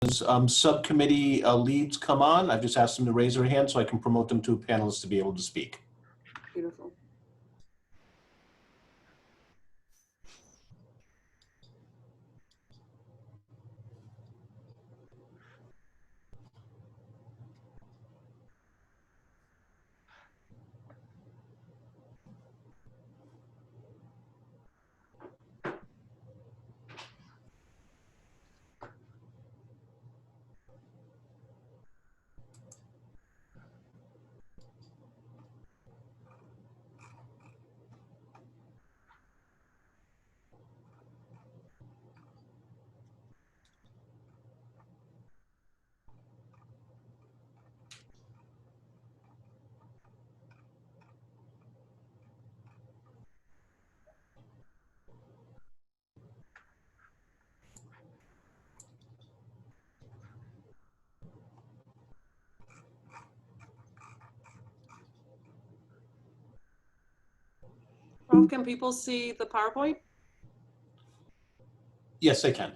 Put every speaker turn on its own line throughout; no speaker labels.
Subcommittee leads come on. I've just asked them to raise their hand so I can promote them to panelists to be able to speak.
Beautiful. Ralph, can people see the PowerPoint?
Yes, I can.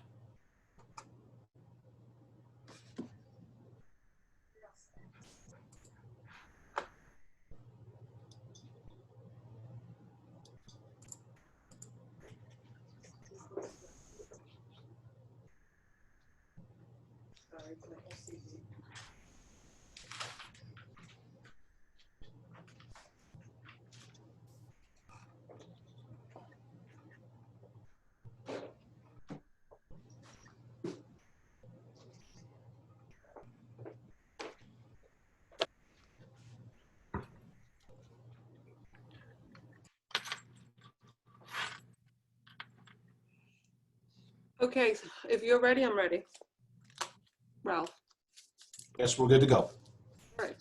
Okay, if you're ready, I'm ready. Ralph.
Yes, we're good to go.
All right.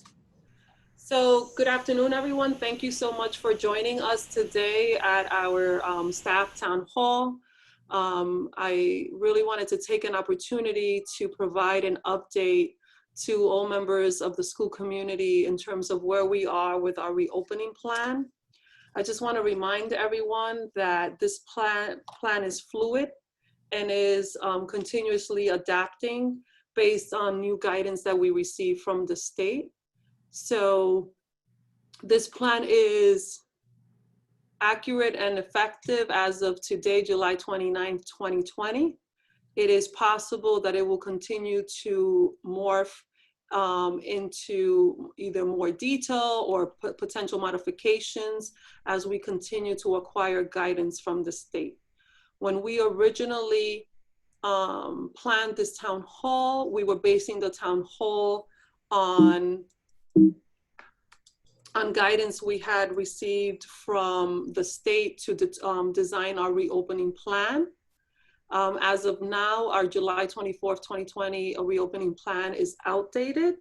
So good afternoon, everyone. Thank you so much for joining us today at our staff town hall. I really wanted to take an opportunity to provide an update to all members of the school community in terms of where we are with our reopening plan. I just want to remind everyone that this plan is fluid and is continuously adapting based on new guidance that we receive from the state. So this plan is accurate and effective as of today, July 29, 2020. It is possible that it will continue to morph into either more detail or potential modifications as we continue to acquire guidance from the state. When we originally planned this town hall, we were basing the town hall on guidance we had received from the state to design our reopening plan. As of now, our July 24th, 2020 reopening plan is outdated,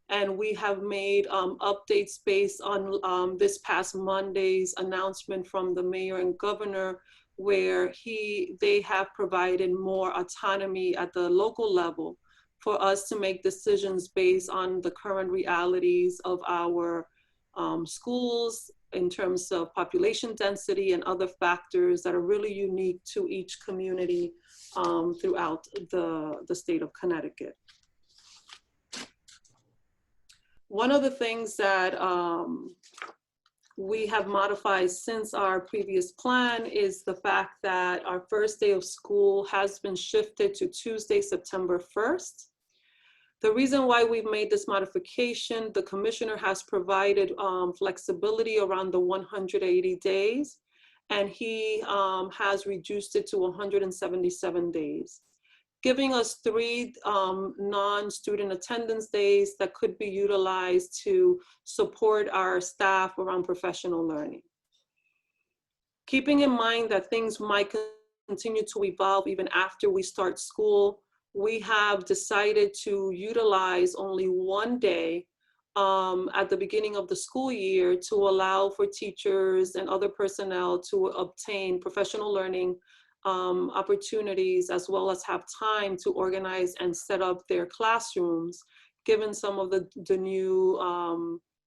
and we have made updates based on this past Monday's announcement from the mayor and governor, where they have provided more autonomy at the local level for us to make decisions based on the current realities of our schools in terms of population density and other factors that are really unique to each community throughout the state of Connecticut. One of the things that we have modified since our previous plan is the fact that our first day of school has been shifted to Tuesday, September 1st. The reason why we've made this modification, the commissioner has provided flexibility around the 180 days, and he has reduced it to 177 days, giving us 3 non-student attendance days that could be utilized to support our staff around professional learning. Keeping in mind that things might continue to evolve even after we start school, we have decided to utilize only 1 day at the beginning of the school year to allow for teachers and other personnel to obtain professional learning opportunities, as well as have time to organize and set up their classrooms, given some of the new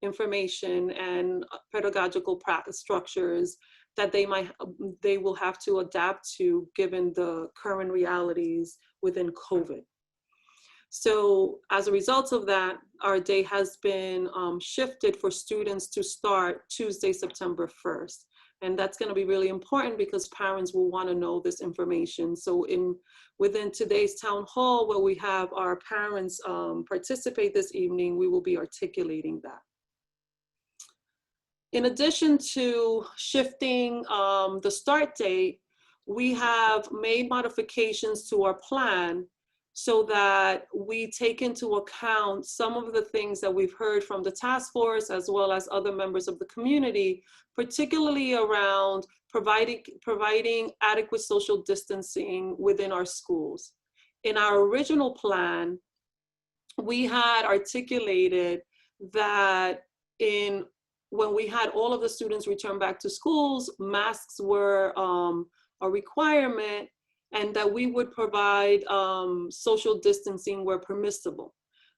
information and pedagogical structures that they will have to adapt to given the current realities within COVID. So as a result of that, our day has been shifted for students to start Tuesday, September 1st. And that's going to be really important because parents will want to know this information. So within today's town hall, where we have our parents participate this evening, we will be articulating that. In addition to shifting the start date, we have made modifications to our plan so that we take into account some of the things that we've heard from the task force as well as other members of the community, particularly around providing adequate social distancing within our schools. In our original plan, we had articulated that when we had all of the students return back to schools, masks were a requirement, and that we would provide social distancing where permissible.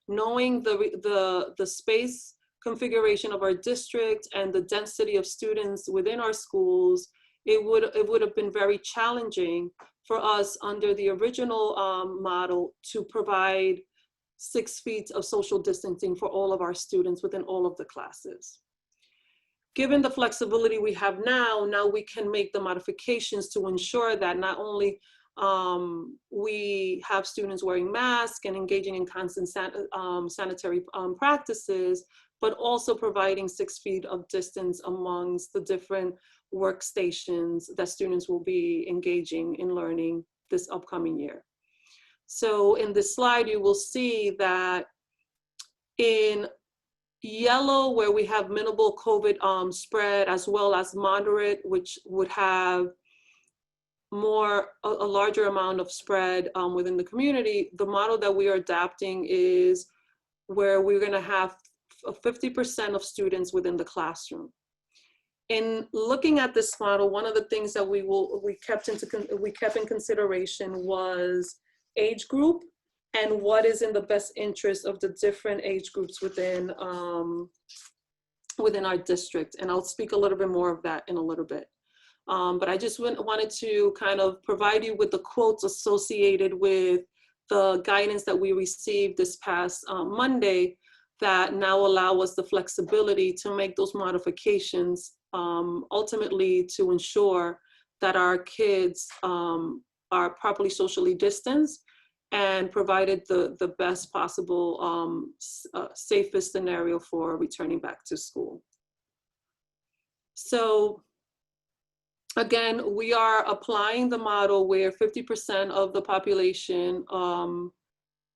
Knowing the space configuration of our district and the density of students within our schools, it would have been very challenging for us under the original model to provide 6 feet of social distancing for all of our students within all of the classes. Given the flexibility we have now we can make the modifications to ensure that not only we have students wearing masks and engaging in constant sanitary practices, but also providing 6 feet of distance amongst the different workstations that students will be engaging in learning this upcoming year. So in this slide, you will see that in yellow, where we have minimal COVID spread, as well as moderate, which would have a larger amount of spread within the community, the model that we are adapting is where we're going to have 50% of students within the classroom. In looking at this model, one of the things that we kept in consideration was age group and what is in the best interest of the different age groups within our district. And I'll speak a little bit more of that in a little bit. But I just wanted to kind of provide you with the quotes associated with the guidance that we received this past Monday that now allow us the flexibility to make those modifications, ultimately to ensure that our kids are properly socially distanced and provided the best possible, safest scenario for returning back to school. So again, we are applying the model where 50% of the population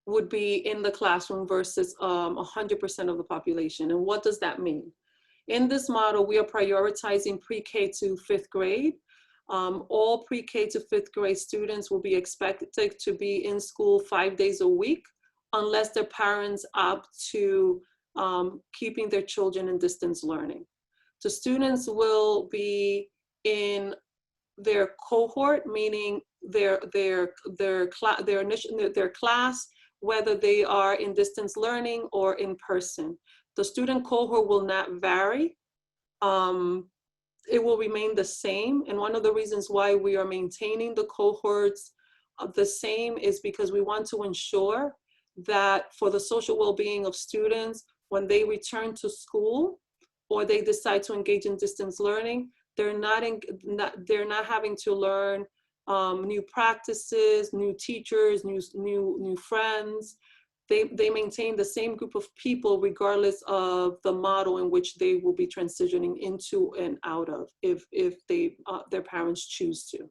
would be in the classroom versus 100% of the population. And what does that mean? In this model, we are prioritizing pre-K to 5th grade. All pre-K to 5th grade students will be expected to be in school 5 days a week, unless their parents opt to keeping their children in distance learning. The students will be in their cohort, meaning their class, whether they are in distance learning or in person. The student cohort will not vary. It will remain the same. And one of the reasons why we are maintaining the cohorts the same is because we want to ensure that for the social well-being of students, when they return to school or they decide to engage in distance learning, they're not having to learn new practices, new teachers, new friends. They maintain the same group of people regardless of the model in which they will be transitioning into and out of if their parents choose to.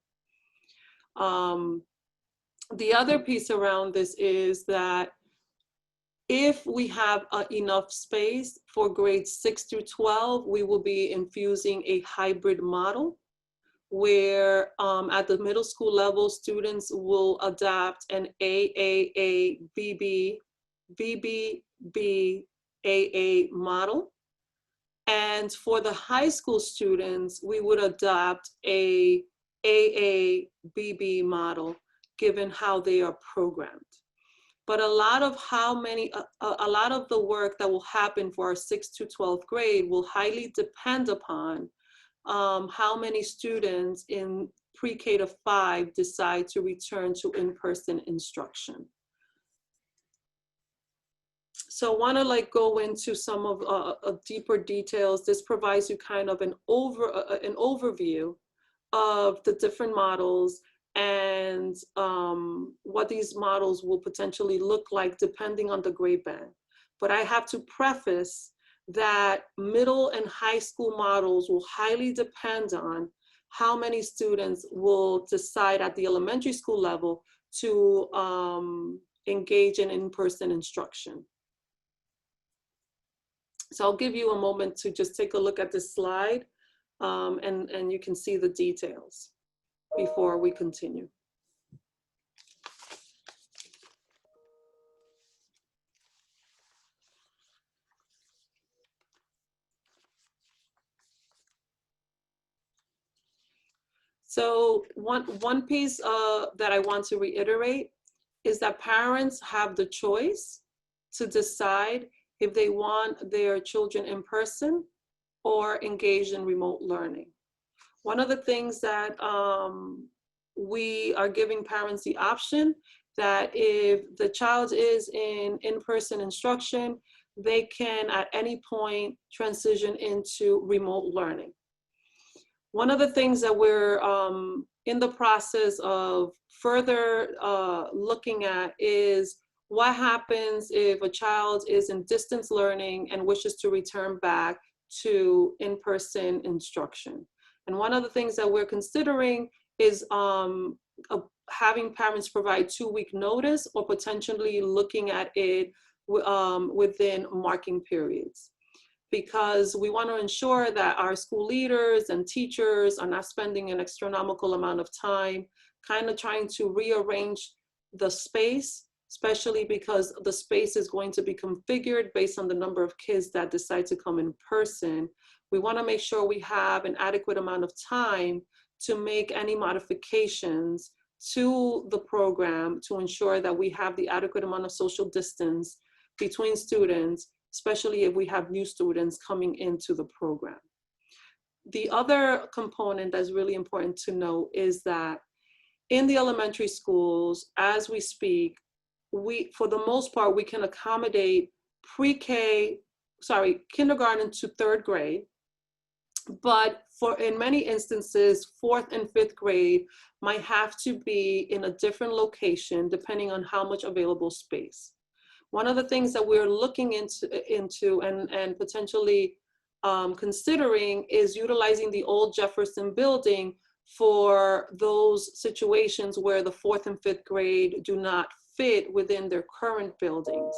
The other piece around this is that if we have enough space for grades 6 through 12, we will be infusing a hybrid model where at the middle school level, students will adopt an AAA BBBAA model. And for the high school students, we would adopt a AABB model, given how they are programmed. But a lot of the work that will happen for our 6th to 12th grade will highly depend upon how many students in pre-K to 5 decide to return to in-person instruction. So want to like go into some of deeper details. This provides you kind of an overview of the different models and what these models will potentially look like depending on the grade band. But I have to preface that middle and high school models will highly depend on how many students will decide at the elementary school level to engage in in-person instruction. So I'll give you a moment to just take a look at this slide and you can see the details before we continue. So one piece that I want to reiterate is that parents have the choice to decide if they want their children in person or engage in remote learning. One of the things that we are giving parents the option that if the child is in-person instruction, they can at any point transition into remote learning. One of the things that we're in the process of further looking at is what happens if a child is in distance learning and wishes to return back to in-person instruction. And one of the things that we're considering is having parents provide 2-week notice or potentially looking at it within marking periods. Because we want to ensure that our school leaders and teachers are not spending an astronomical amount of time kind of trying to rearrange the space, especially because the space is going to be configured based on the number of kids that decide to come in person. We want to make sure we have an adequate amount of time to make any modifications to the program to ensure that we have the adequate amount of social distance between students, especially if we have new students coming into the program. The other component that's really important to note is that in the elementary schools, as we speak, for the most part, we can accommodate kindergarten to 3rd grade, but in many instances, 4th and 5th grade might have to be in a different location depending on how much available space. One of the things that we're looking into and potentially considering is utilizing the old Jefferson building for those situations where the 4th and 5th grade do not fit within their current buildings.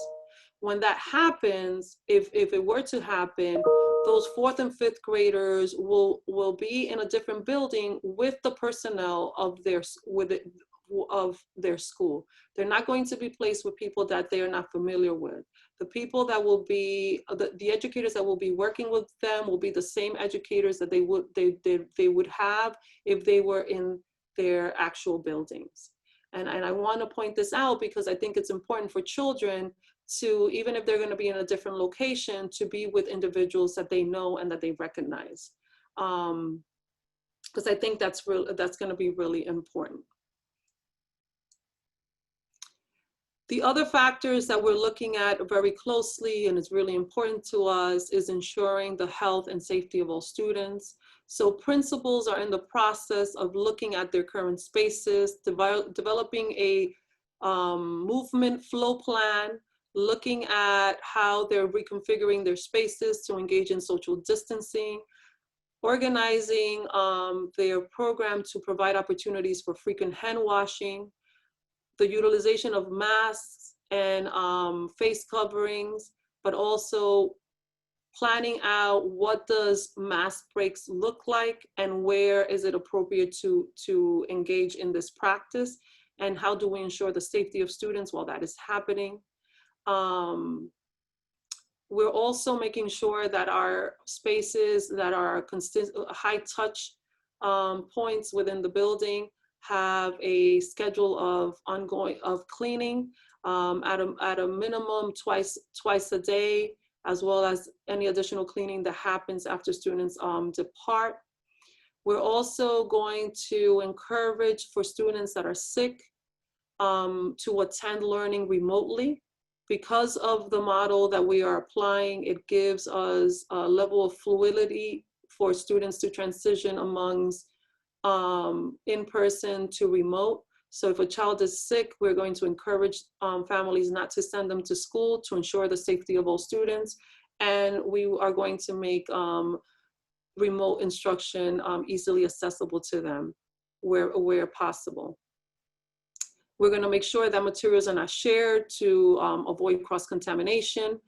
When that happens, if it were to happen, those 4th and 5th graders will be in a different building with the personnel of their school. They're not going to be placed with people that they are not familiar with. The people that will be, the educators that will be working with them will be the same educators that they would have if they were in their actual buildings. And I want to point this out because I think it's important for children to, even if they're going to be in a different location, to be with individuals that they know and that they recognize. Because I think that's going to be really important. The other factors that we're looking at very closely and is really important to us is ensuring the health and safety of all students. So principals are in the process of looking at their current spaces, developing a movement flow plan, looking at how they're reconfiguring their spaces to engage in social distancing, organizing their program to provide opportunities for frequent hand washing, the utilization of masks and face coverings, but also planning out what does mask breaks look like and where is it appropriate to engage in this practice, and how do we ensure the safety of students while that is happening. We're also making sure that our spaces that are high touch points within the building have a schedule of cleaning at a minimum twice a day, as well as any additional cleaning that happens after students depart. We're also going to encourage for students that are sick to attend learning remotely. Because of the model that we are applying, it gives us a level of fluidity for students to transition amongst in-person to remote. So if a child is sick, we're going to encourage families not to send them to school to ensure the safety of all students. And we are going to make remote instruction easily accessible to them where possible. We're going to make sure that materials are not shared to avoid cross-contamination,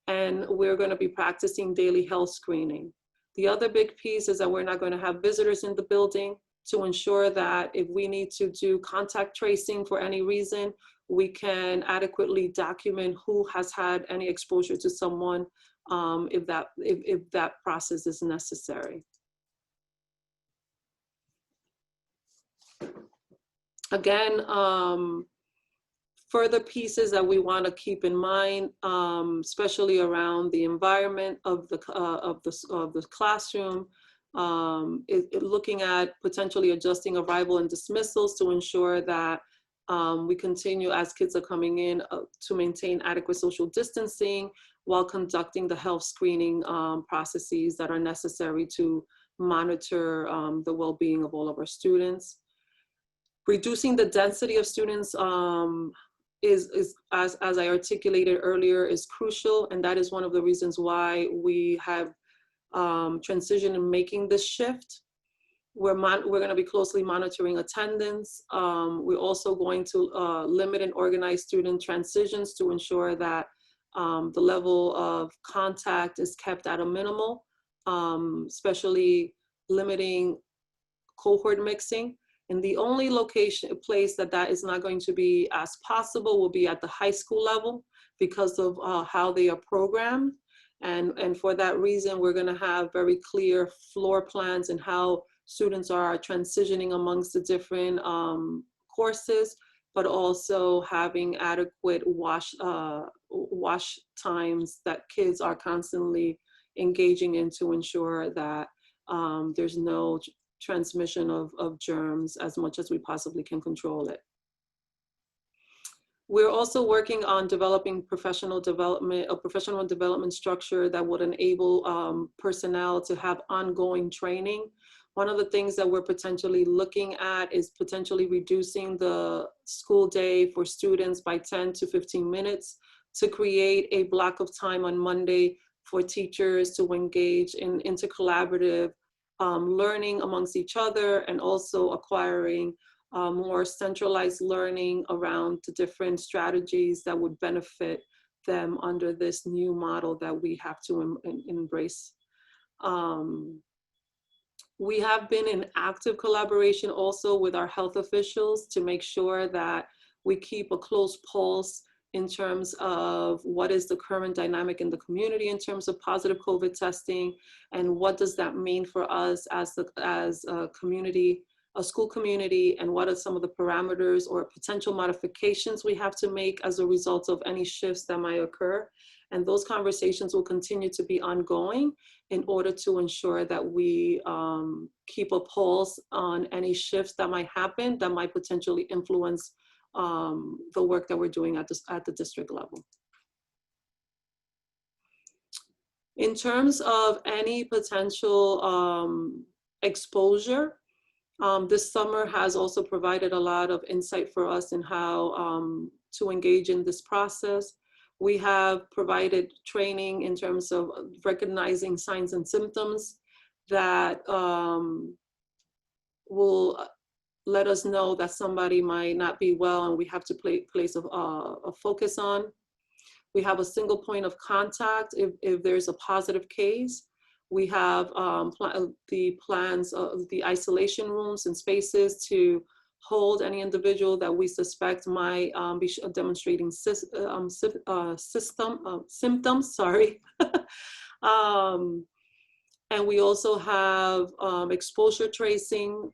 and we're going to be practicing daily health screening. The other big piece is that we're not going to have visitors in the building to ensure that if we need to do contact tracing for any reason, we can adequately document who has had any exposure to someone if that process is necessary. Again, further pieces that we want to keep in mind, especially around the environment of the classroom, looking at potentially adjusting arrival and dismissals to ensure that we continue as kids are coming in to maintain adequate social distancing while conducting the health screening processes that are necessary to monitor the well-being of all of our students. Reducing the density of students is as I articulated earlier, is crucial, and that is one of the reasons why we have transitioned in making this shift. We're going to be closely monitoring attendance. We're also going to limit and organize student transitions to ensure that the level of contact is kept at a minimal, especially limiting cohort mixing. And the only place that is not going to be as possible will be at the high school level because of how they are programmed. And for that reason, we're going to have very clear floor plans and how students are transitioning amongst the different courses, but also having adequate wash times that kids are constantly engaging in to ensure that there's no transmission of germs as much as we possibly can control it. We're also working on developing a professional development structure that would enable personnel to have ongoing training. One of the things that we're potentially looking at is potentially reducing the school day for students by 10 to 15 minutes to create a block of time on Monday for teachers to engage in intercollaborative learning amongst each other, and also acquiring more centralized learning around the different strategies that would benefit them under this new model that we have to embrace. We have been in active collaboration also with our health officials to make sure that we keep a close pulse in terms of what is the current dynamic in the community in terms of positive COVID testing, and what does that mean for us as a community, a school community, and what are some of the parameters or potential modifications we have to make as a result of any shifts that might occur. And those conversations will continue to be ongoing in order to ensure that we keep a pulse on any shifts that might happen that might potentially influence the work that we're doing at the district level. In terms of any potential exposure, this summer has also provided a lot of insight for us in how to engage in this process. We have provided training in terms of recognizing signs and symptoms that will let us know that somebody might not be well and we have to place a focus on. We have a single point of contact if there's a positive case. We have the plans of the isolation rooms and spaces to hold any individual that we suspect might be demonstrating symptoms, sorry. And we also have exposure tracing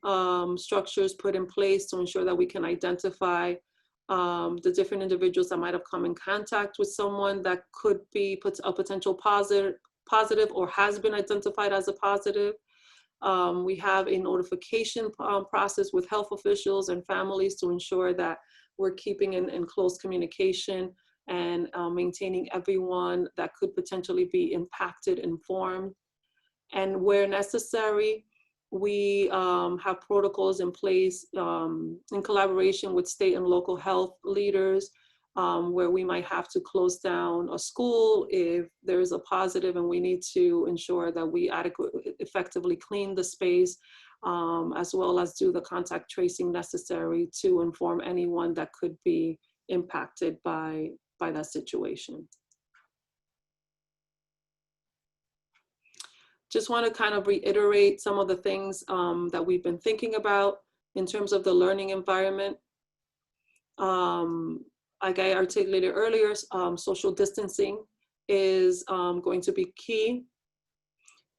structures put in place to ensure that we can identify the different individuals that might have come in contact with someone that could be a potential positive or has been identified as a positive. We have a notification process with health officials and families to ensure that we're keeping in close communication and maintaining everyone that could potentially be impacted informed. And where necessary, we have protocols in place in collaboration with state and local health leaders, where we might have to close down a school if there is a positive, and we need to ensure that we effectively clean the space, as well as do the contact tracing necessary to inform anyone that could be impacted by that situation. Just want to kind of reiterate some of the things that we've been thinking about in terms of the learning environment. Like I articulated earlier, social distancing is going to be key.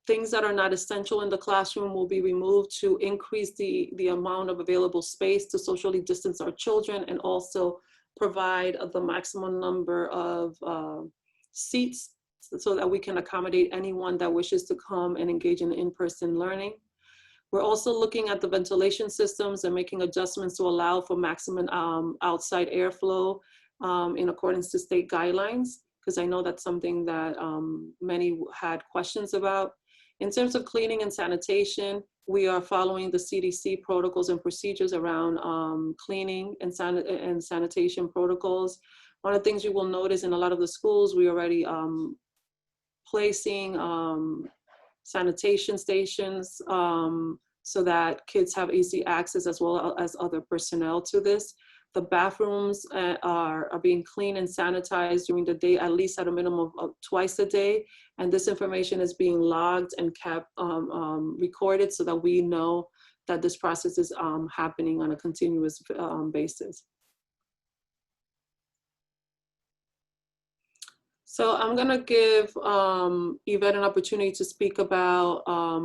Things that are not essential in the classroom will be removed to increase the amount of available space to socially distance our children, and also provide the maximum number of seats so that we can accommodate anyone that wishes to come and engage in in-person learning. We're also looking at the ventilation systems and making adjustments to allow for maximum outside airflow in accordance to state guidelines, because I know that's something that many had questions about. In terms of cleaning and sanitation, we are following the CDC protocols and procedures around cleaning and sanitation protocols. One of the things you will notice in a lot of the schools, we already placing sanitation stations so that kids have easy access, as well as other personnel to this. The bathrooms are being cleaned and sanitized during the day, at least at a minimum of twice a day. And this information is being logged and kept recorded so that we know that this process is happening on a continuous basis. So I'm gonna give Yvette an opportunity to speak about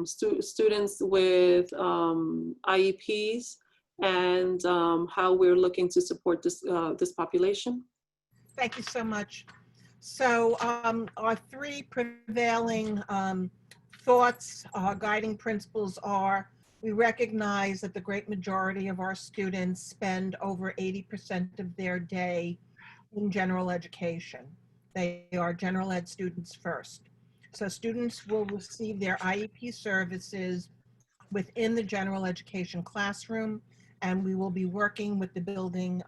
students with IEPs and how we're looking to support this, this population.
Thank you so much. So our three prevailing thoughts, guiding principles are: we recognize that the great majority of our students spend over 80% of their day in general education. They are general ed students first. So students will receive their IEP services within the general education classroom, and we will be working with the building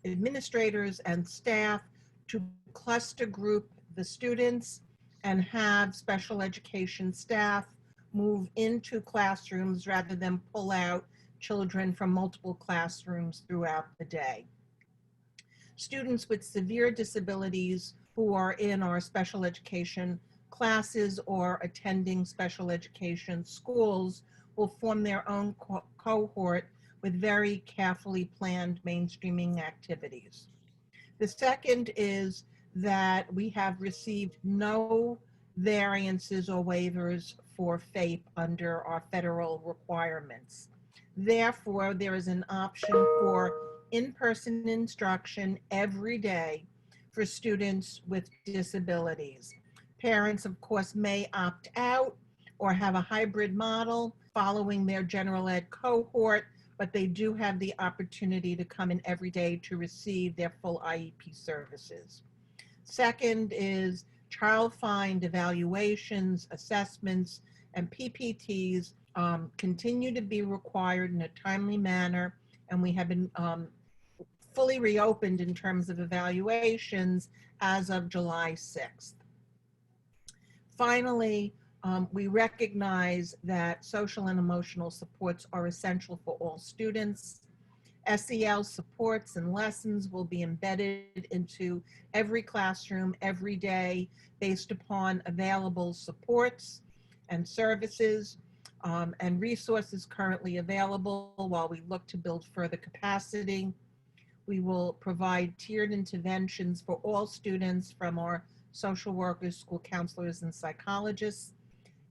administrators and staff to cluster group the students and have special education staff move into classrooms rather than pull out children from multiple classrooms throughout the day. Students with severe disabilities who are in our special education classes or attending special education schools will form their own cohort with very carefully planned mainstreaming activities. The second is that we have received no variances or waivers for FAPE under our federal requirements. Therefore, there is an option for in-person instruction every day for students with disabilities. Parents, of course, may opt out or have a hybrid model following their general ed cohort, but they do have the opportunity to come in every day to receive their full IEP services. Second is child find evaluations, assessments, and PPTs continue to be required in a timely manner, and we have been fully reopened in terms of evaluations as of July 6th. Finally, we recognize that social and emotional supports are essential for all students. SEL supports and lessons will be embedded into every classroom every day based upon available supports and services and resources currently available while we look to build further capacity. We will provide tiered interventions for all students from our social workers, school counselors, and psychologists.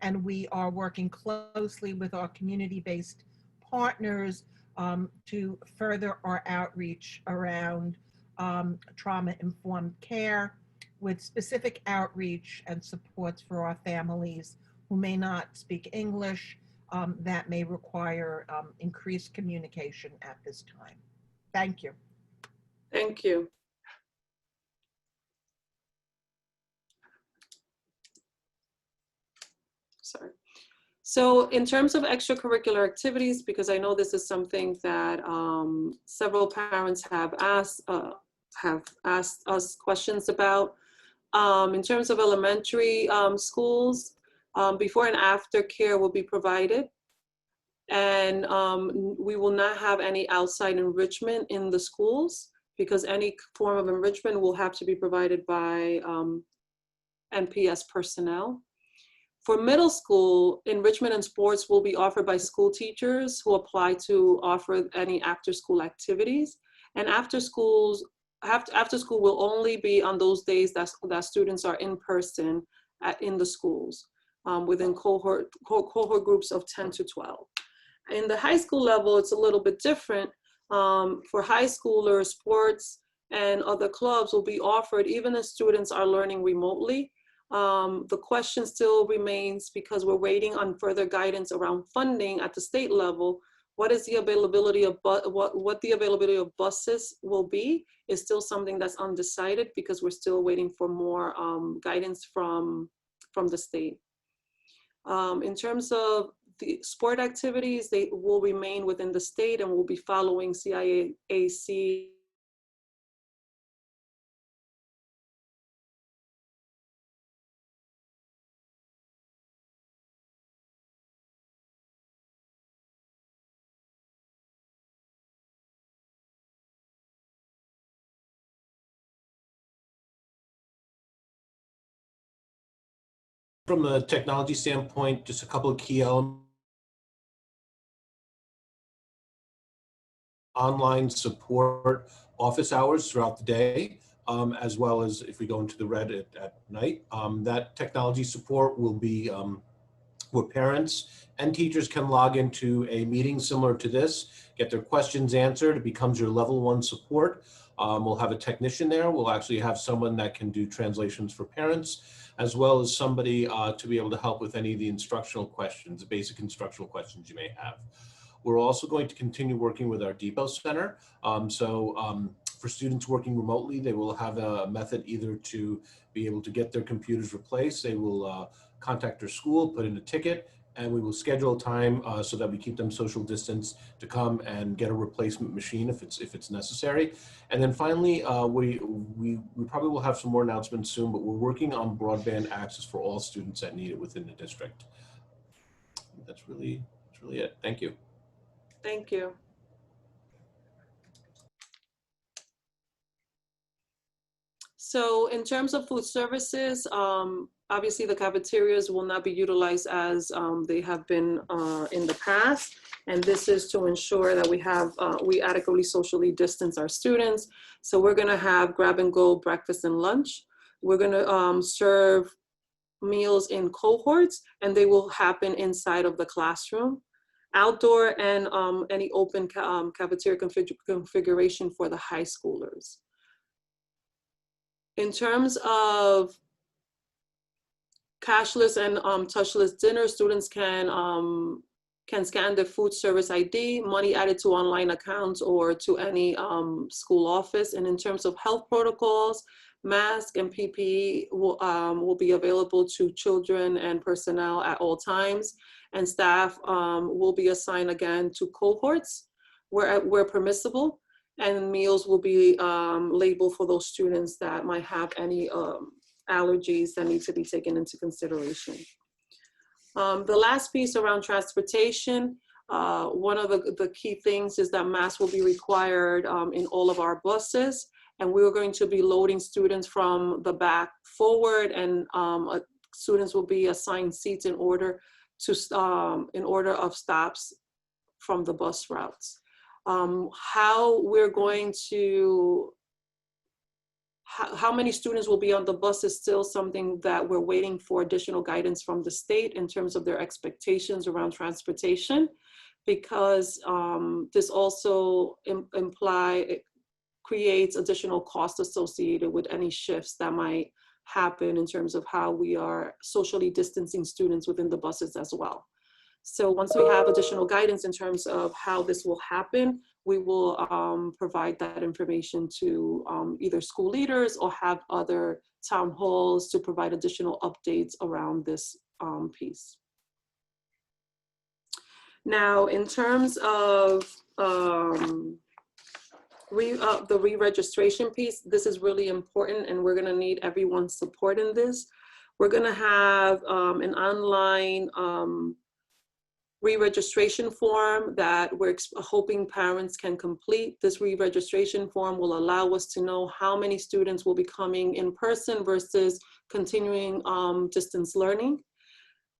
And we are working closely with our community-based partners to further our outreach around trauma-informed care, with specific outreach and supports for our families who may not speak English that may require increased communication at this time. Thank you.
Thank you. sorry. So in terms of extracurricular activities, because I know this is something that several parents have asked us questions about. In terms of elementary schools, before and after care will be provided. And we will not have any outside enrichment in the schools, because any form of enrichment will have to be provided by NPS personnel. For middle school, enrichment and sports will be offered by school teachers who apply to offer any after-school activities. And after school will only be on those days that students are in person in the schools within cohort groups of 10 to 12. In the high school level, it's a little bit different. For high schoolers, sports and other clubs will be offered even as students are learning remotely. The question still remains, because we're waiting on further guidance around funding at the state level. What is the availability of what the availability of buses will be is still something that's undecided, because we're still waiting for more guidance from the state. In terms of the sport activities, they will remain within the state and will be following CIAC.
From a technology standpoint, just a couple of key elements. Online support office hours throughout the day, as well as if we go into the red at night. That technology support will be where parents and teachers can log into a meeting similar to this, get their questions answered. It becomes your level 1 support. We'll have a technician there. We'll actually have someone that can do translations for parents, as well as somebody to be able to help with any of the instructional questions, the basic instructional questions you may have. We're also going to continue working with our depot center. For students working remotely, they will have a method either to be able to get their computers replaced. They will contact their school, put in a ticket, and we will schedule time so that we keep them social distance to come and get a replacement machine if it's necessary. And then finally, we probably will have some more announcements soon, but we're working on broadband access for all students that need it within the district. That's really it. Thank you.
Thank you. So in terms of food services, obviously the cafeterias will not be utilized as they have been in the past. And this is to ensure that we adequately socially distance our students. So we're gonna have grab and go breakfast and lunch. We're gonna serve meals in cohorts, and they will happen inside of the classroom. Outdoor and any open cafeteria configuration for the high schoolers. In terms of cashless and touchless dinner, students can scan their food service ID, money added to online accounts or to any school office. And in terms of health protocols, mask and PPE will be available to children and personnel at all times. And staff will be assigned again to cohorts where permissible. And meals will be labeled for those students that might have any allergies that need to be taken into consideration. The last piece around transportation, one of the key things is that masks will be required in all of our buses. And we are going to be loading students from the back forward, and students will be assigned seats in order of stops from the bus routes. How many students will be on the bus is still something that we're waiting for additional guidance from the state in terms of their expectations around transportation, because this also creates additional costs associated with any shifts that might happen in terms of how we are socially distancing students within the buses as well. So once we have additional guidance in terms of how this will happen, we will provide that information to either school leaders or have other town halls to provide additional updates around this piece. Now, in terms of the re-registration piece, this is really important, and we're gonna need everyone's support in this. We're gonna have an online re-registration form that we're hoping parents can complete. This re-registration form will allow us to know how many students will be coming in person versus continuing distance learning.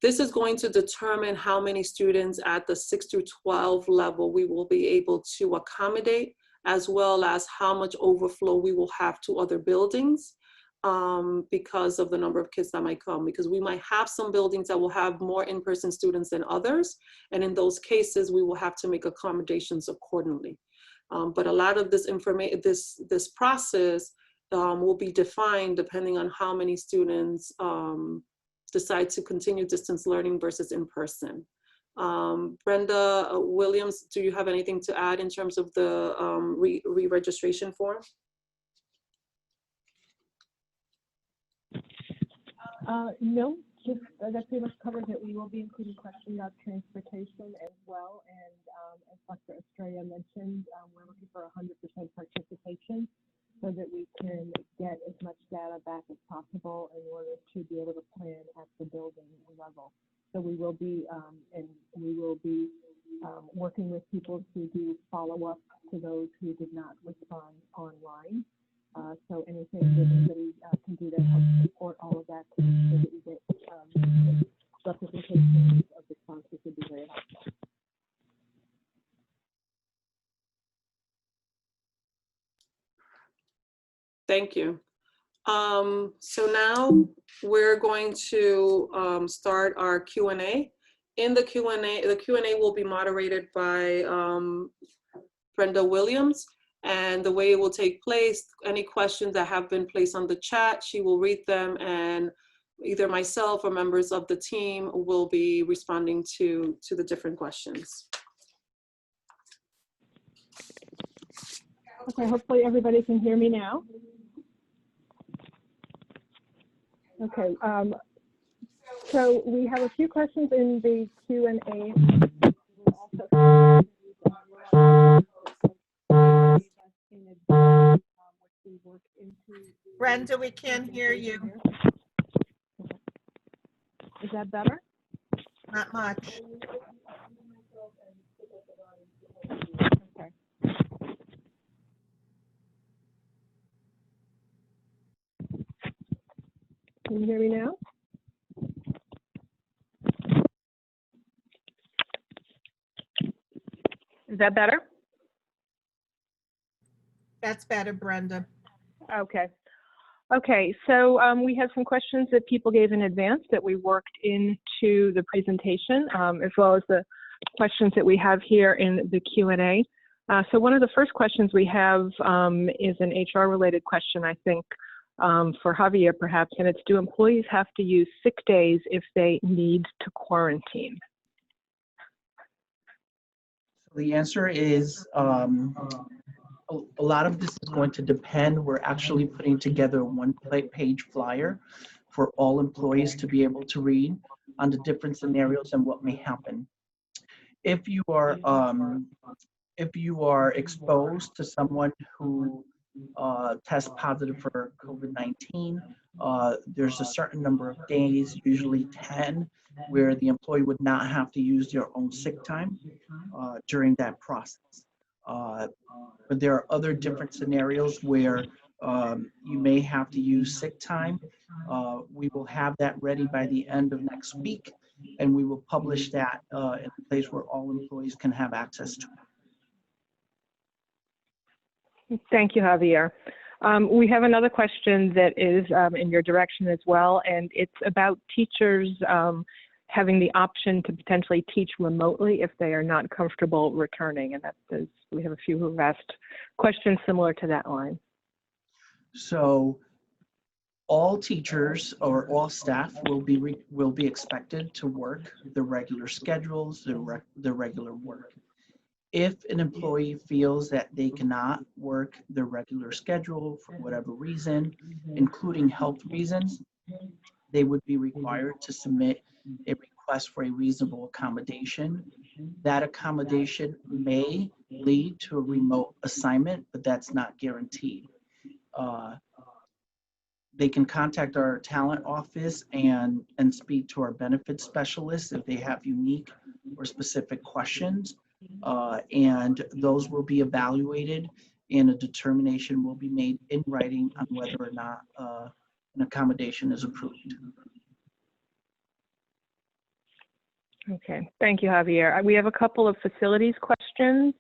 This is going to determine how many students at the 6 through 12 level we will be able to accommodate, as well as how much overflow we will have to other buildings because of the number of kids that might come. Because we might have some buildings that will have more in-person students than others. And in those cases, we will have to make accommodations accordingly. But a lot of this information, this process will be defined depending on how many students decide to continue distance learning versus in person. Brenda Williams, do you have anything to add in terms of the re-registration form?
No, just that pretty much covers it. We will be including questions about transportation as well. And as Dr. Estrella mentioned, we're looking for 100% participation so that we can get as much data back as possible in order to be able to plan at the building level. So we will be working with people to do follow-up to those who did not respond online. So anything that anybody can do to help support all of that so that we get representation of responses would be very helpful.
Thank you. So now we're going to start our Q&A. In the Q&A will be moderated by Brenda Williams. And the way it will take place, any questions that have been placed on the chat, she will read them, and either myself or members of the team will be responding to the different questions.
Okay, hopefully everybody can hear me now. Okay, so we have a few questions in the Q&A.
Brenda, we can't hear you.
Is that better?
Not much.
Okay. Can you hear me now? Is that better?
That's better, Brenda.
Okay. Okay, so we have some questions that people gave in advance that we worked into the presentation, as well as the questions that we have here in the Q&A. So one of the first questions we have is an HR-related question, I think, for Javier perhaps, and it's, do employees have to use sick days if they need to quarantine?
So the answer is a lot of this is going to depend. We're actually putting together a one-page flyer for all employees to be able to read on the different scenarios and what may happen. If you are exposed to someone who tests positive for COVID-19, there's a certain number of days, usually 10, where the employee would not have to use their own sick time during that process. But there are other different scenarios where you may have to use sick time. We will have that ready by the end of next week, and we will publish that in a place where all employees can have access to it.
Thank you, Javier. We have another question that is in your direction as well, and it's about teachers having the option to potentially teach remotely if they are not comfortable returning. And that is, we have a few who've asked questions similar to that line.
So all teachers or all staff will be expected to work the regular schedules, the regular work. If an employee feels that they cannot work their regular schedule for whatever reason, including health reasons, they would be required to submit a request for a reasonable accommodation That accommodation may lead to a remote assignment, but that's not guaranteed. They can contact our talent office and speak to our benefits specialists if they have unique or specific questions. And those will be evaluated and a determination will be made in writing on whether or not an accommodation is approved.
Okay, thank you, Javier. We have a couple of facilities questions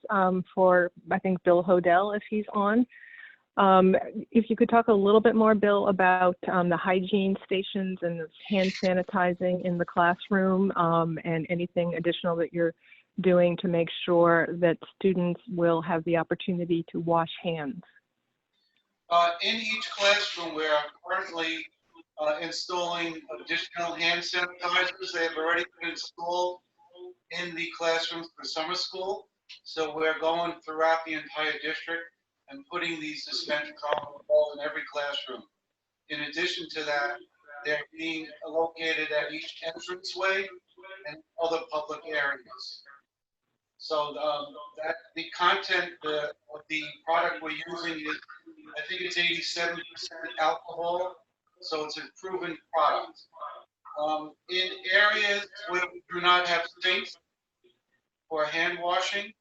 for, I think, Bill Hodel, if he's on. If you could talk a little bit more, Bill, about the hygiene stations and the hand sanitizing in the classroom, and anything additional that you're doing to make sure that students will have the opportunity to wash hands.
In each classroom, we are currently installing additional hand sanitizers. They have already been installed in the classrooms for summer school. So we're going throughout the entire district and putting these dispensers all in every classroom. In addition to that, they're being located at each entranceway and other public areas. So that the content of the product we're using is, I think it's 87% alcohol, so it's a proven product. In areas where we do not have sinks for hand washing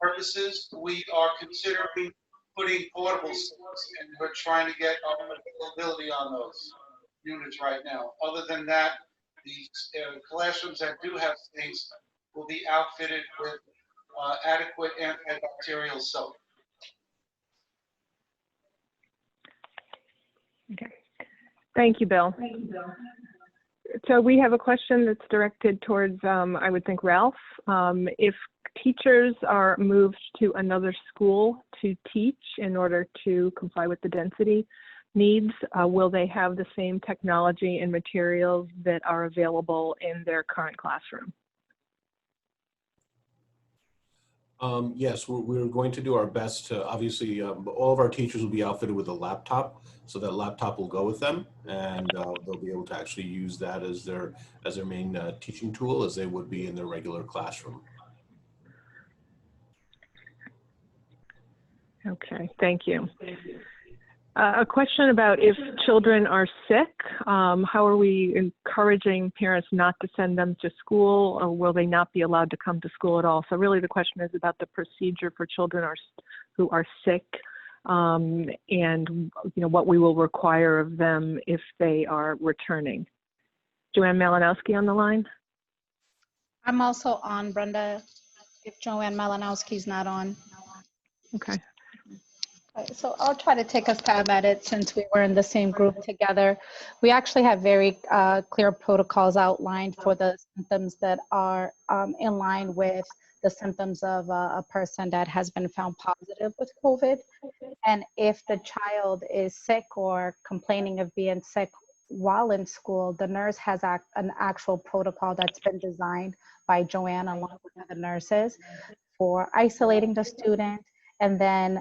purposes, we are considering putting portable sinks, and we're trying to get availability on those units right now. Other than that, the classrooms that do have sinks will be outfitted with adequate antibacterial soap.
Okay, thank you, Bill. So we have a question that's directed towards, I would think, Ralph. If teachers are moved to another school to teach in order to comply with the density needs, will they have the same technology and materials that are available in their current classroom?
Yes, we're going to do our best to, obviously, all of our teachers will be outfitted with a laptop, so that laptop will go with them, and they'll be able to actually use that as their main teaching tool, as they would be in their regular classroom.
Okay, thank you. A question about if children are sick, how are we encouraging parents not to send them to school, or will they not be allowed to come to school at all? So really the question is about the procedure for children who are sick, and what we will require of them if they are returning. Joanne Malinowski on the line?
I'm also on, Brenda, if Joanne Malinowski's not on.
Okay.
So I'll try to take a stab at it since we were in the same group together. We actually have very clear protocols outlined for the symptoms that are in line with the symptoms of a person that has been found positive with COVID. And if the child is sick or complaining of being sick while in school, the nurse has an actual protocol that's been designed by Joanne along with the nurses for isolating the student. And then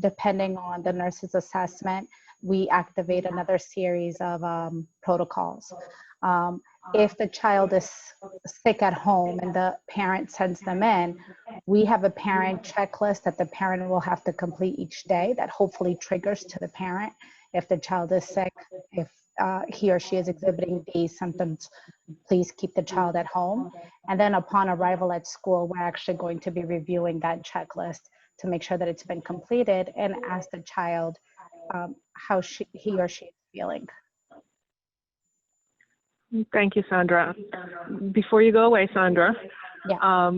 depending on the nurse's assessment, we activate another series of protocols. If the child is sick at home and the parent sends them in, we have a parent checklist that the parent will have to complete each day that hopefully triggers to the parent. If the child is sick, if he or she is exhibiting these symptoms, please keep the child at home. And then upon arrival at school, we're actually going to be reviewing that checklist to make sure that it's been completed and ask the child how he or she is feeling.
Thank you, Sandra. Before you go away, Sandra,
Yeah.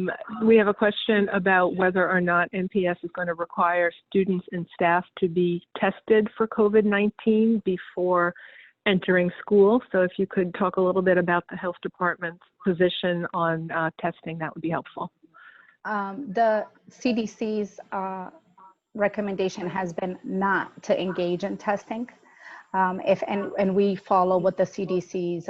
We have a question about whether or not NPS is going to require students and staff to be tested for COVID-19 before entering school. So if you could talk a little bit about the health department's position on testing, that would be helpful.
The CDC's recommendation has been not to engage in testing. And we follow what the CDC's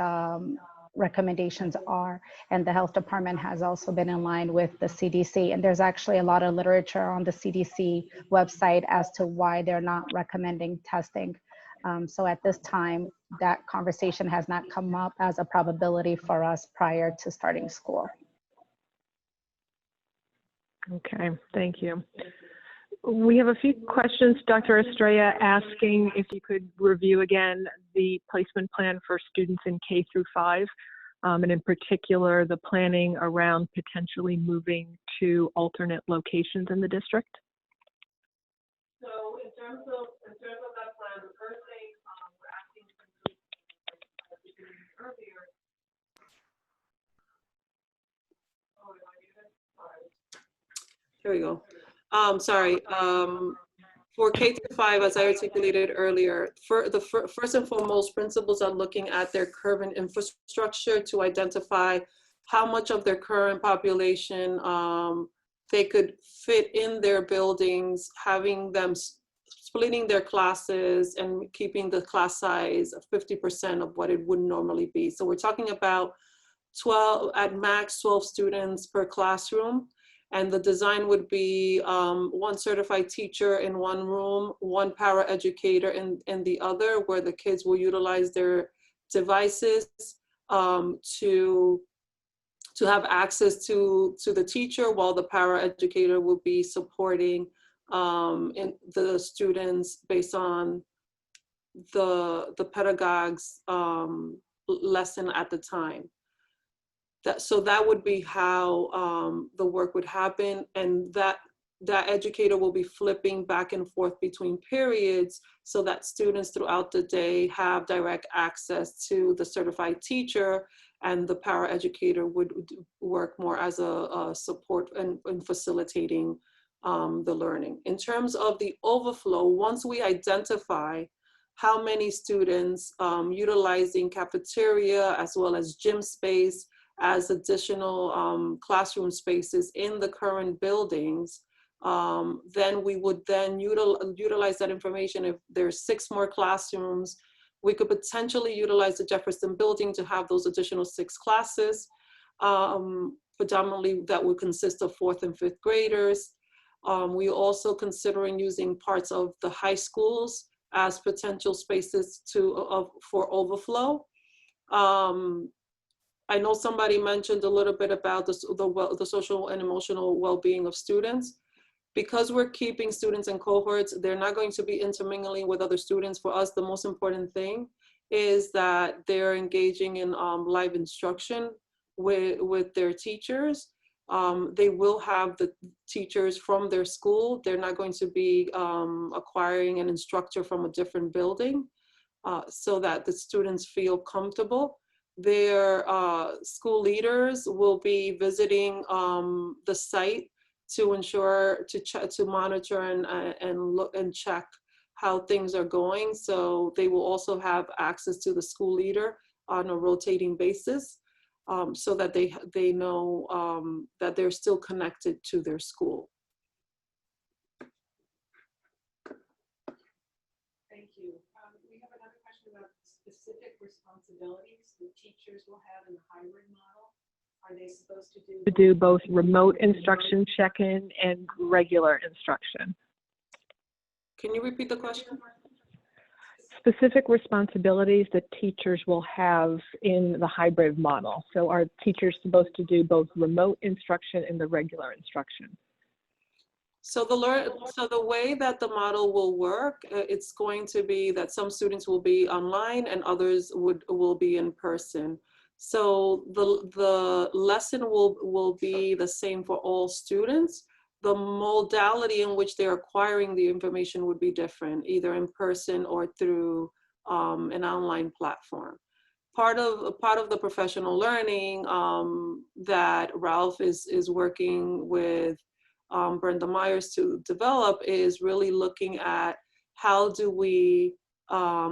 recommendations are, and the health department has also been in line with the CDC. And there's actually a lot of literature on the CDC website as to why they're not recommending testing. So at this time, that conversation has not come up as a probability for us prior to starting school.
Okay, thank you. We have a few questions, Dr. Estrella, asking if you could review again the placement plan for students in K through 5, and in particular, the planning around potentially moving to alternate locations in the district.
So in terms of that plan, the first thing we're asking earlier. There we go. Sorry. For K through 5, as I articulated earlier, first and foremost, principals are looking at their current infrastructure to identify how much of their current population they could fit in their buildings, having them splitting their classes and keeping the class size of 50% of what it would normally be. So we're talking about 12, at max 12 students per classroom. And the design would be one certified teacher in one room, one para-educator in the other, where the kids will utilize their devices to have access to the teacher, while the para-educator will be supporting in the students based on the pedagogue's lesson at the time. So that would be how the work would happen, and that educator will be flipping back and forth between periods so that students throughout the day have direct access to the certified teacher, and the para-educator would work more as a support and facilitating the learning. In terms of the overflow, once we identify how many students utilizing cafeteria as well as gym space as additional classroom spaces in the current buildings, then we would then utilize that information. If there's 6 more classrooms, we could potentially utilize the Jefferson building to have those additional 6 classes. Predominantly that would consist of 4th and 5th graders. We also considering using parts of the high schools as potential spaces for overflow. I know somebody mentioned a little bit about the social and emotional well-being of students. Because we're keeping students in cohorts, they're not going to be intermingling with other students. For us, the most important thing is that they're engaging in live instruction with their teachers. They will have the teachers from their school. They're not going to be acquiring an instructor from a different building, so that the students feel comfortable. Their school leaders will be visiting the site to ensure, to monitor and look and check how things are going. So they will also have access to the school leader on a rotating basis, so that they know that they're still connected to their school. Thank you. We have another question about specific responsibilities the teachers will have in the hybrid model. Are they supposed to
do both remote instruction check-in and regular instruction?
Can you repeat the question?
Specific responsibilities that teachers will have in the hybrid model. So are teachers supposed to do both remote instruction and the regular instruction?
So the way that the model will work, it's going to be that some students will be online and others will be in person. So the lesson will be the same for all students. The modality in which they're acquiring the information would be different, either in person or through an online platform. Part of the professional learning that Ralph is working with Brenda Myers to develop is really looking at how do we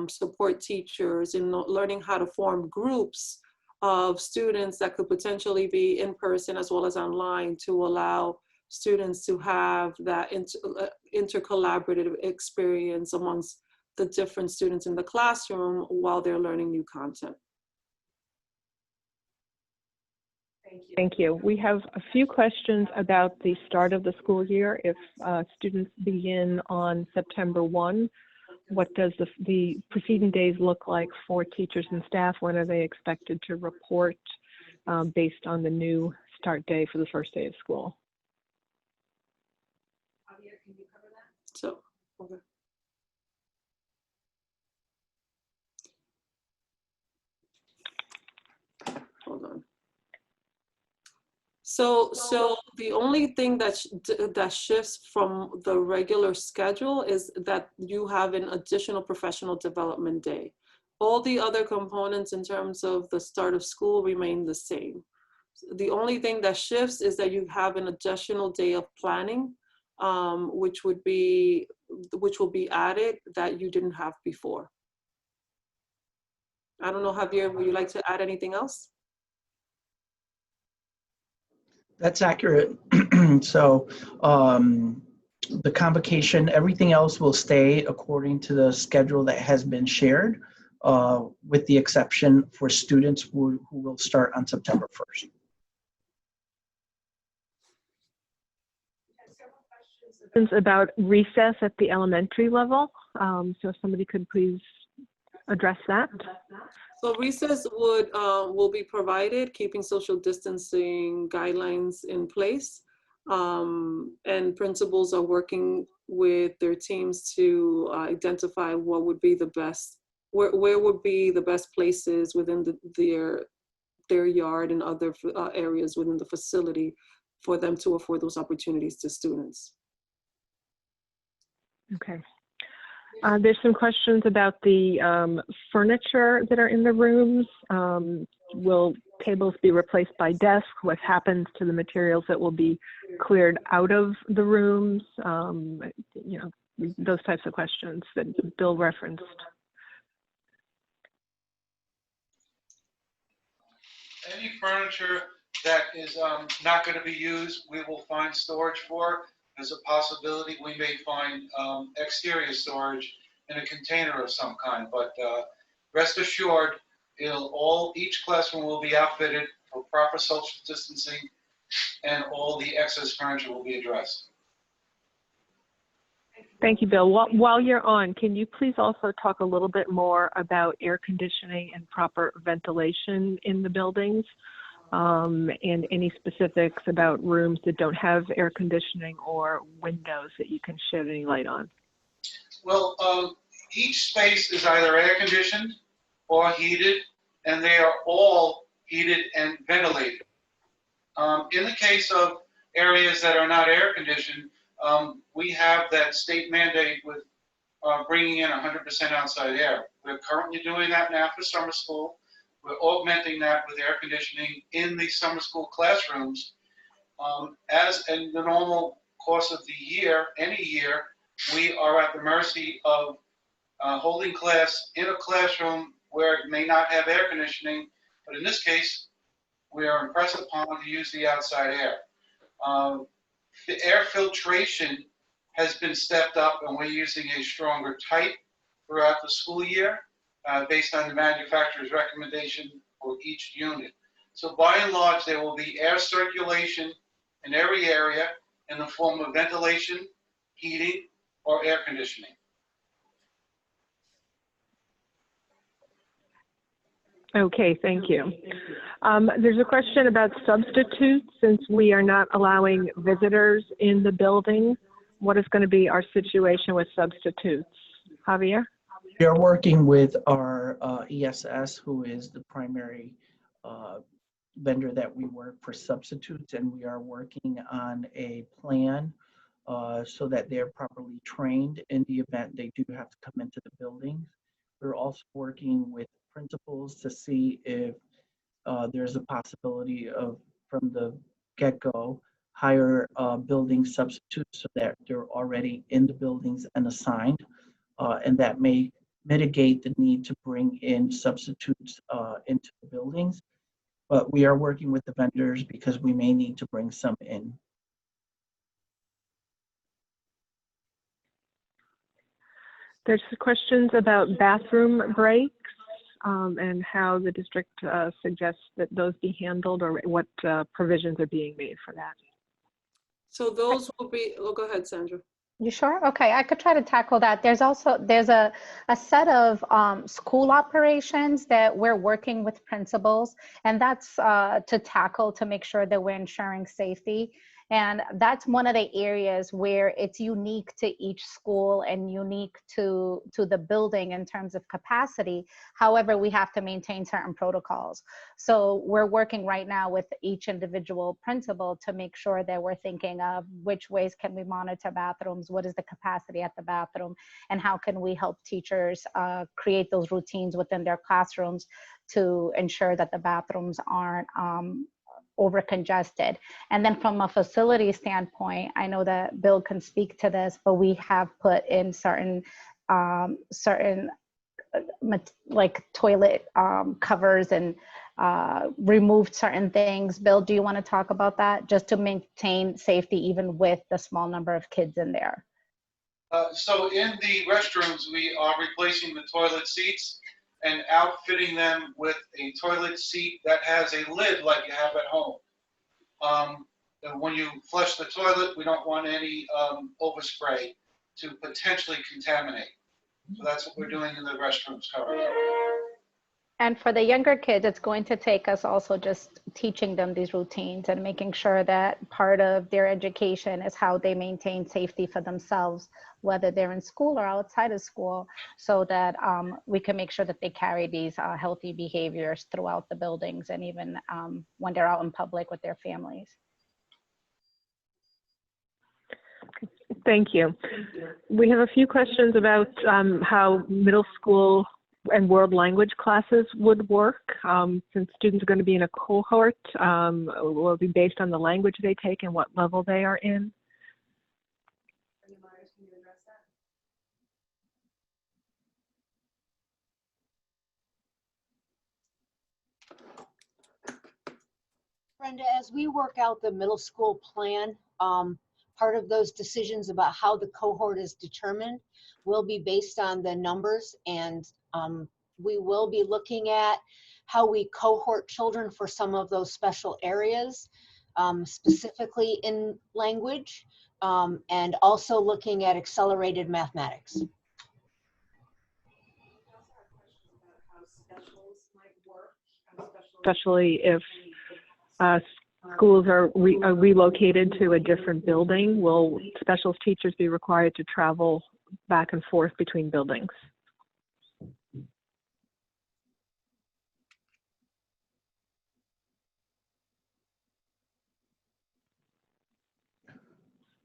support teachers in learning how to form groups of students that could potentially be in person as well as online, to allow students to have that intercollaborative experience amongst the different students in the classroom while they're learning new content.
Thank you. We have a few questions about the start of the school year. If students begin on September 1, what does the preceding days look like for teachers and staff? When are they expected to report based on the new start day for the first day of school?
So, okay. Hold on. So the only thing that shifts from the regular schedule is that you have an additional professional development day. All the other components in terms of the start of school remain the same. The only thing that shifts is that you have an additional day of planning, which will be added that you didn't have before. I don't know, Javier, would you like to add anything else?
That's accurate. So the convocation, everything else will stay according to the schedule that has been shared, with the exception for students who will start on September 1st.
About recess at the elementary level. So if somebody could please address that.
So recess will be provided, keeping social distancing guidelines in place. And principals are working with their teams to identify what would be the best, where would be the best places within their yard and other areas within the facility for them to afford those opportunities to students.
Okay. There's some questions about the furniture that are in the rooms. Will tables be replaced by desks? What happens to the materials that will be cleared out of the rooms? You know, those types of questions that Bill referenced.
Any furniture that is not going to be used, we will find storage for. There's a possibility we may find exterior storage in a container of some kind, but rest assured, each classroom will be outfitted for proper social distancing, and all the excess furniture will be addressed.
Thank you, Bill. While you're on, can you please also talk a little bit more about air conditioning and proper ventilation in the buildings? And any specifics about rooms that don't have air conditioning or windows that you can shed any light on?
Well, each space is either air conditioned or heated, and they are all heated and ventilated. In the case of areas that are not air conditioned, we have that state mandate with bringing in 100% outside air. We're currently doing that now for summer school. We're augmenting that with air conditioning in the summer school classrooms. As in the normal course of the year, any year, we are at the mercy of holding class in a classroom where it may not have air conditioning, but in this case, we are impressed upon to use the outside air. The air filtration has been stepped up, and we're using a stronger type throughout the school year based on the manufacturer's recommendation for each unit. So by and large, there will be air circulation in every area in the form of ventilation, heating, or air conditioning.
Okay, thank you. There's a question about substitutes. Since we are not allowing visitors in the building, what is going to be our situation with substitutes? Javier?
We are working with our ESS, who is the primary vendor that we work for substitutes, and we are working on a plan so that they're properly trained in the event they do have to come into the building. We're also working with principals to see if there's a possibility of, from the get-go, hire building substitutes so that they're already in the buildings and assigned, and that may mitigate the need to bring in substitutes into the buildings. But we are working with the vendors because we may need to bring some in.
There's questions about bathroom breaks and how the district suggests that those be handled, or what provisions are being made for that.
So those will be, oh, go ahead, Sandra.
You sure? Okay, I could try to tackle that. There's a set of school operations that we're working with principals, and that's to make sure that we're ensuring safety. And that's one of the areas where it's unique to each school and unique to the building in terms of capacity. However, we have to maintain certain protocols. So we're working right now with each individual principal to make sure that we're thinking of which ways can we monitor bathrooms, what is the capacity at the bathroom, and how can we help teachers create those routines within their classrooms to ensure that the bathrooms aren't over congested. And then from a facility standpoint, I know that Bill can speak to this, but we have put in certain like toilet covers and removed certain things. Bill, do you want to talk about that, just to maintain safety even with the small number of kids in there?
So in the restrooms, we are replacing the toilet seats and outfitting them with a toilet seat that has a lid like you have at home. And when you flush the toilet, we don't want any overspray to potentially contaminate. So that's what we're doing in the restrooms currently.
And for the younger kids, it's going to take us also just teaching them these routines and making sure that part of their education is how they maintain safety for themselves, whether they're in school or outside of school, so that we can make sure that they carry these healthy behaviors throughout the buildings and even when they're out in public with their families.
Thank you. We have a few questions about how middle school and world language classes would work. Since students are going to be in a cohort, will it be based on the language they take and what level they are in?
Brenda, as we work out the middle school plan, part of those decisions about how the cohort is determined will be based on the numbers, and we will be looking at how we cohort children for some of those special areas, specifically in language, and also looking at accelerated mathematics.
Especially if schools are relocated to a different building, will specials teachers be required to travel back and forth between buildings?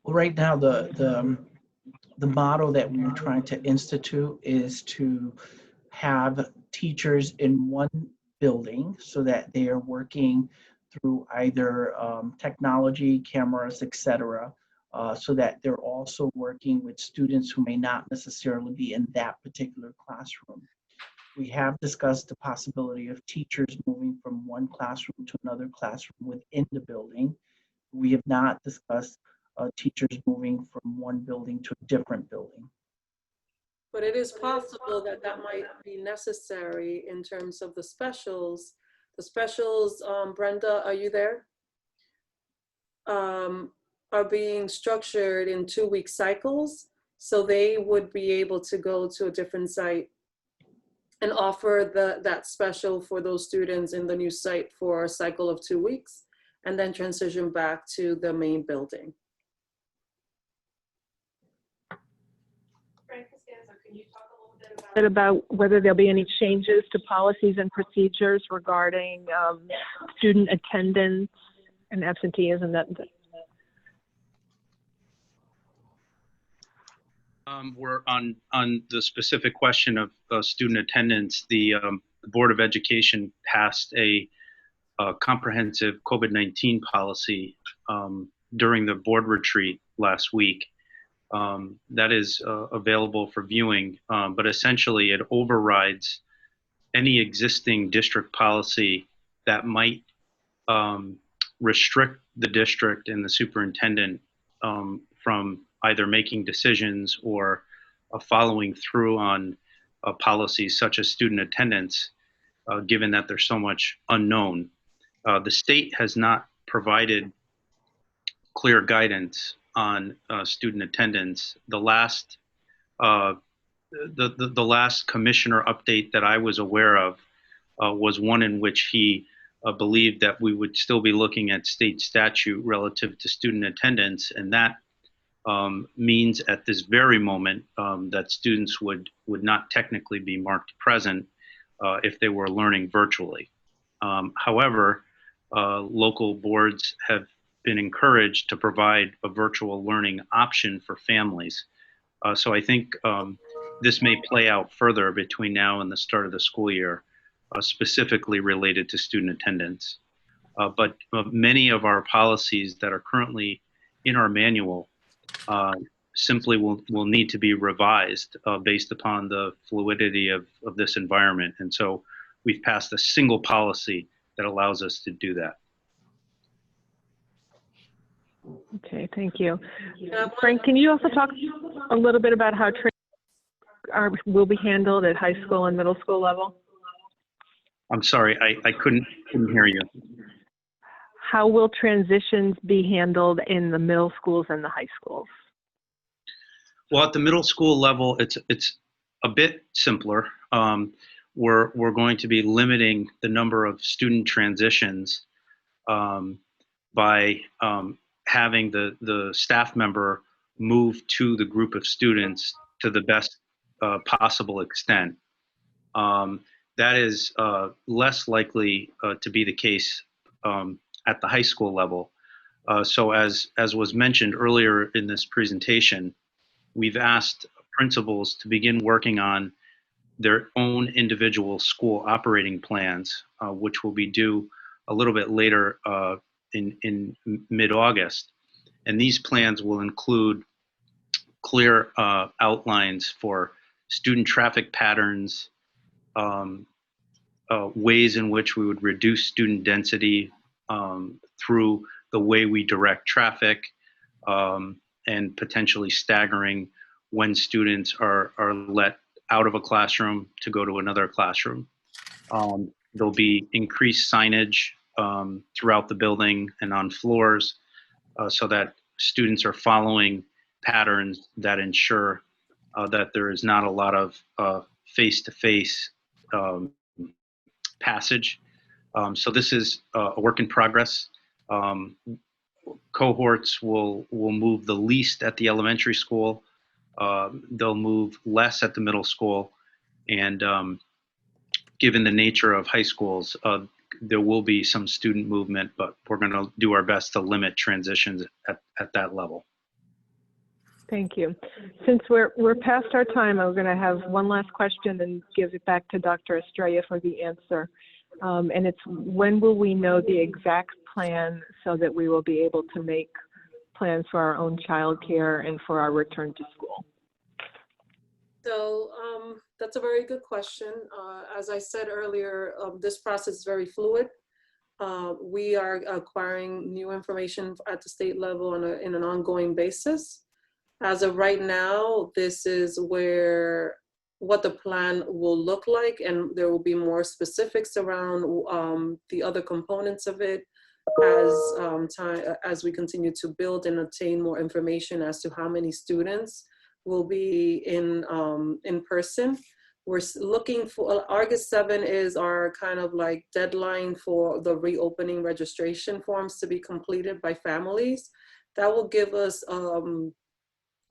Well, right now, the model that we're trying to institute is to have teachers in one building so that they are working through either technology, cameras, etc., so that they're also working with students who may not necessarily be in that particular classroom. We have discussed the possibility of teachers moving from one classroom to another classroom within the building. We have not discussed teachers moving from one building to a different building.
But it is possible that that might be necessary in terms of the specials. The specials, Brenda, are you there? Are being structured in 2-week cycles. So they would be able to go to a different site and offer that special for those students in the new site for a cycle of 2 weeks, and then transition back to the main building. Can you talk a little bit
about whether there'll be any changes to policies and procedures regarding student attendance and absenteeism?
We're on the specific question of student attendance. The Board of Education passed a comprehensive COVID-19 policy during the board retreat last week. That is available for viewing, but essentially it overrides any existing district policy that might restrict the district and the superintendent from either making decisions or following through on policies such as student attendance, given that there's so much unknown. The state has not provided clear guidance on student attendance. The last the last commissioner update that I was aware of was one in which he believed that we would still be looking at state statute relative to student attendance, and that means at this very moment that students would not technically be marked present if they were learning virtually. However, local boards have been encouraged to provide a virtual learning option for families. So I think this may play out further between now and the start of the school year, specifically related to student attendance. But many of our policies that are currently in our manual simply will need to be revised based upon the fluidity of this environment. And so we've passed a single policy that allows us to do that.
Okay, thank you. Frank, can you also talk a little bit about how will be handled at high school and middle school level?
I'm sorry, I couldn't hear you.
How will transitions be handled in the middle schools and the high schools?
Well, at the middle school level, it's a bit simpler. We're going to be limiting the number of student transitions by having the staff member move to the group of students to the best possible extent. That is less likely to be the case at the high school level. So as was mentioned earlier in this presentation, we've asked principals to begin working on their own individual school operating plans, which will be due a little bit later in mid-August. And these plans will include clear outlines for student traffic patterns, ways in which we would reduce student density through the way we direct traffic, and potentially staggering when students are let out of a classroom to go to another classroom. There'll be increased signage throughout the building and on floors so that students are following patterns that ensure that there is not a lot of face-to-face passage. So this is a work in progress. Cohorts will move the least at the elementary school. They'll move less at the middle school. And given the nature of high schools, there will be some student movement, but we're going to do our best to limit transitions at that level.
Thank you. Since we're past our time, I'm going to have one last question and give it back to Dr. Estrella for the answer. And it's, when will we know the exact plan so that we will be able to make plans for our own childcare and for our return to school?
So that's a very good question. As I said earlier, this process is very fluid. We are acquiring new information at the state level on in an ongoing basis. As of right now, this is what the plan will look like, and there will be more specifics around the other components of it as we continue to build and obtain more information as to how many students will be in person. We're looking for August 7 is our kind of like deadline for the reopening registration forms to be completed by families. That will give us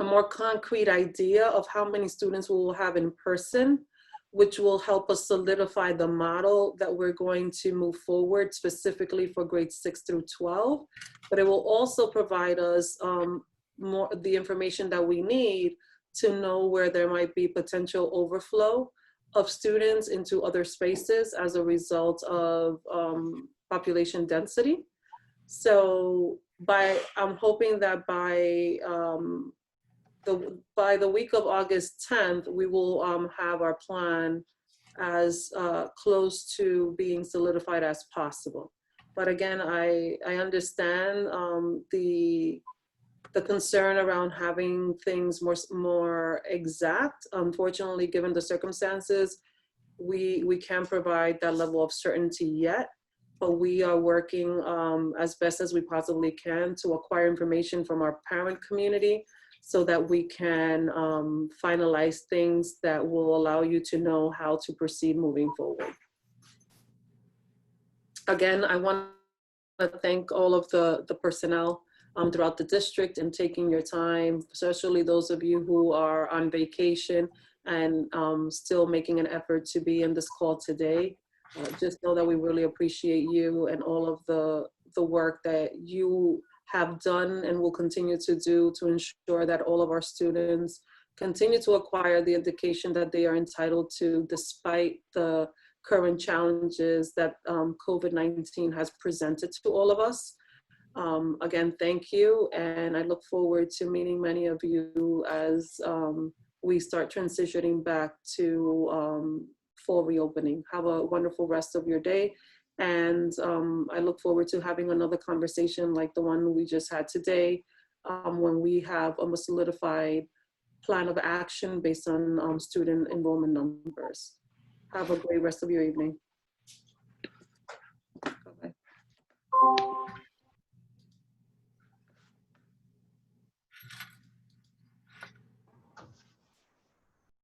a more concrete idea of how many students we will have in person, which will help us solidify the model that we're going to move forward specifically for grades 6 through 12. But it will also provide us more the information that we need to know where there might be potential overflow of students into other spaces as a result of population density. So I'm hoping that by the week of August 10th, we will have our plan as close to being solidified as possible. But again, I understand the concern around having things more exact. Unfortunately, given the circumstances, we can't provide that level of certainty yet, but we are working as best as we possibly can to acquire information from our parent community so that we can finalize things that will allow you to know how to proceed moving forward. Again, I want to thank all of the personnel throughout the district and taking your time, especially those of you who are on vacation and still making an effort to be in this call today. Just know that we really appreciate you and all of the work that you have done and will continue to do to ensure that all of our students continue to acquire the education that they are entitled to, despite the current challenges that COVID-19 has presented to all of us. Again, thank you, and I look forward to meeting many of you as we start transitioning back to full reopening. Have a wonderful rest of your day, and I look forward to having another conversation like the one we just had today, when we have a more solidified plan of action based on student enrollment numbers. Have a great rest of your evening. Bye-bye.